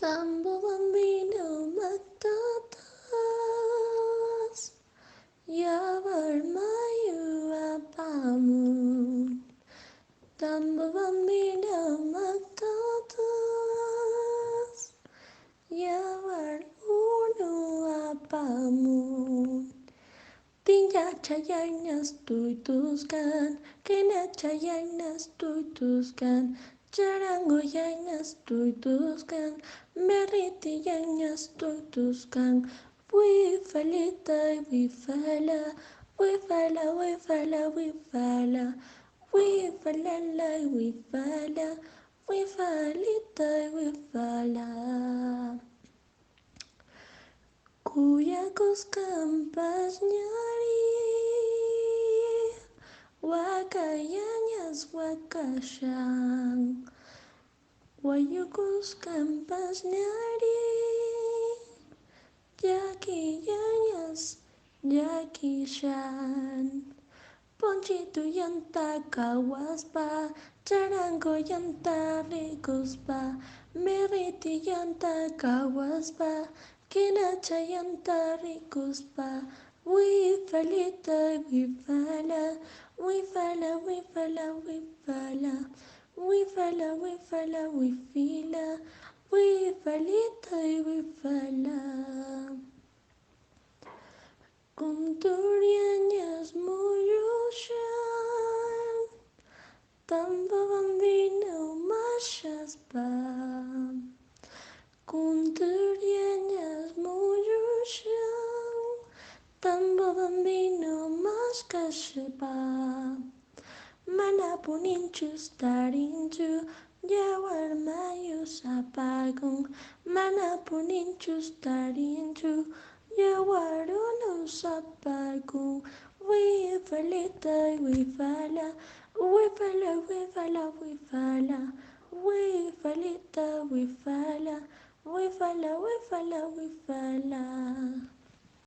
Tambobambino matatas, yavar mayu apamun. Tambobambino matatas, yavar unu apamun. Tinja chayainas tuituskan, kena chayainas tuituskan, charango yainas tuituskan, meriti yainas tuituskan, wifalita wifala, wifala wifala wifala, wifalala wifala, wifalita wifala. Kuyakos kampas nyari, wakayanyas wakashang. Wayukos kampas nyari, yakiyanyas yakishan. Ponchito yanta kawaspa, charango yanta ricospa, meriti yanta kawaspa, kinacha yanta ricospa, wifalita wifala, wifala wifala wifala, wifala wifala wifila, wifalita wifala. Kunturianyas muyushan, tambobambino mashaspa. Kunturianyas muyushan, tambobambino mashkaspa. Manapuninchus tarinchu, yawar mayu sapagun. Manapuninchus tarinchu, yawar unu sapagun. Wifalita wifala, wifala wifala wifala, wifalita wifala, wifala wifala wifala.